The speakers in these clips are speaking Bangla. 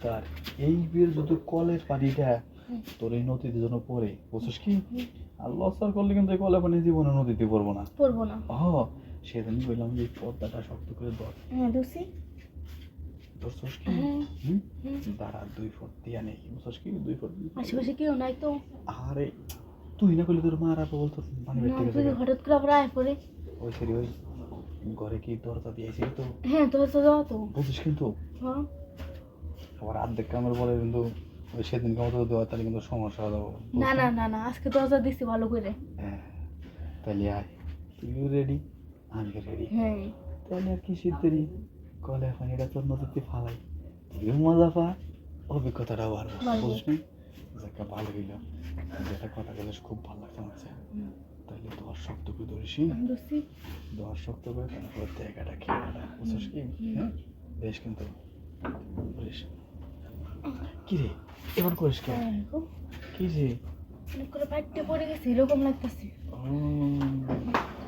তার এই বিয়ের যদি কলের পানিটা তোর এই নদীতে যেন পড়ে, বুঝছিস কি? আর লসার করলে কিন্তু এই কলের পানি জীবনে নদীতে পড়বো না। সেদিন বললাম যে পর্দাটা শক্ত করে ধর। ধরছস কি? দাঁড়া 2 ফুট দিয়া নেই, বুঝছস কি? 2 ফুট আশেপাশে কেউ নাই তো। আরে তুই না করলে তোর মা আর বলতো পানি বের থেকে যাবে। হঠাৎ করে আবার আয় পড়ে। ওই সরি ওই ঘরে কি দরজা দিয়েছি তো? হ্যাঁ দরজা দাও তো। বুঝছিস কিন্তু? হ্যাঁ। আবার অর্ধেক কামের পরে কিন্তু ওই সেদিনকে মতো দেওয়া তাহলে কিন্তু সমস্যা হয়ে যাবো। না না না না, আজকে দরজা দিচ্ছি ভালো করে। হ্যাঁ তাহলে আয়, তুইও রেডি আমি রেডি। হ্যাঁ তাহলে আর কি শীতেরই কলে এখন এটা তোর নদীতে ফালাই, তুইও মজা পা, অভিজ্ঞতাটাও বাড়বো, বুঝলি? যাকে ভালো হইল, যেটা কথা বলে খুব ভালো লাগছে আমার কাছে। তাহলে দশ শক্ত করে ধরিস, দশ শক্ত করে তারপর জায়গাটা খেয়ে নেয়, বুঝছিস কি? হ্যাঁ বেশ কিন্তু করিস কি রে এমন করিস কে? কি রে অনেক করে পাইটে পড়ে গেছে এরকম লাগতেছে।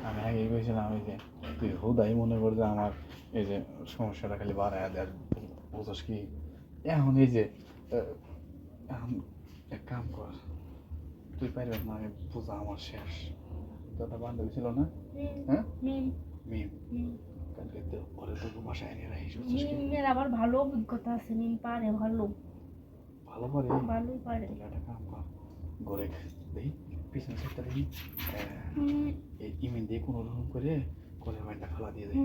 আমি আগে গেছিলাম এই যে তুই হুদাই মনে কর যে আমার এই যে সমস্যাটা খালি বাড়ায় দেয়, বুঝছিস কি? এখন এই যে এখন এক কাম কর, তুই পারবে না, আমি বোঝা আমার শেষ। তোটা বান্ধবী ছিল না? হ্যাঁ মিম, কালকে তো পরে তোকে বাসায় এনে রাখিস, বুঝছিস কি? মিমের আবার ভালো অভিজ্ঞতা আছে, মিম পারে ভালো। ভালো পারে? ভালোই পারে। তাহলে একটা কাম কর, ঘরে দেখি পিছনে সাইডটা দেখি এই ইমেল দিয়ে কোনো রকম করে কলের পানিটা খালা দিয়ে দেয়।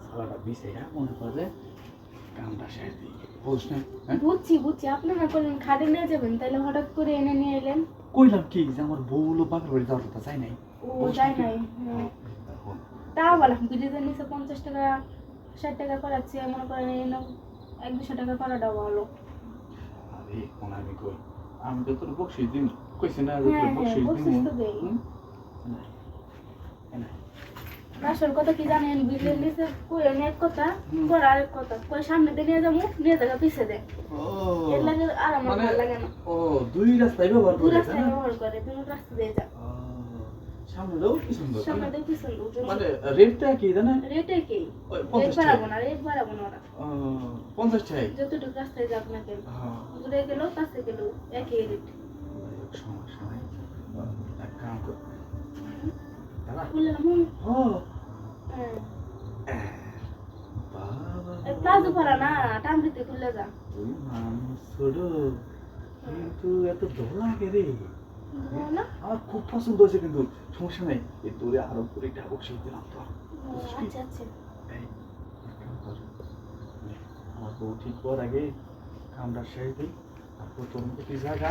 সালাটা বিছাইয়া মনে করে কামটা শেষ দিই, বুঝছ না? বুঝছি আপনারা করলেন খাটে নিয়ে যাবেন, তাহলে হঠাৎ করে এনে নিয়ে এলেন। কইলাম কি যে আমার বউলো বাপের বাড়ি যাওয়ার কথা চাই নাই। ও যাই নাই। তা বললাম দুজনের নিচে 50 টাকা 60 টাকা করাচ্ছি, মনে করেন এই 100-200 টাকা করাটা ভালো। আরে কোন আমি কই, আমি তো তোর বকশিস দিন কইছি না যে তোর বকশিস তো দেই। আসল কথা কি জানেন, বিলের নিচে কই অনেক কথা কর, আরেক কথা কই সামনে দিয়ে নিয়ে যাবো, নিয়ে জায়গা পিছে দে। এর লাগে আর আমার ভালো লাগে না। ও দুই রাস্তায় ব্যবহার করে, দুই রাস্তায় ব্যবহার করে, তুমি রাস্তা দিয়ে যাও। সামনে দাও পিছন দাও, সামনে দাও পিছন দাও, মানে রেটটা কি জানেন? রেটে কি? ওই রেট 50 বাড়াবো না, রেট বাড়াবো না ওরা। 50 টাকা যতটুকু রাস্তায় যাক না কেন, দূরে গেল কাছে গেল একই রেট। সমস্যা নাই, এক কাম কর দাদা বললাম প্লাজো পরা না, টান দিতে খুলে যা। তুই মানুষ ছোট কিন্তু এত দোলা কে রে? আমার খুব পছন্দ হয়েছে, কিন্তু সমস্যা নেই, এই দূরে আরো করে ডাবক সেই দিলাম তো। আচ্ছা আচ্ছা আমার বউ ঠিক কর আগে কামটা শেষ দিই, তারপর তোর মতো জায়গা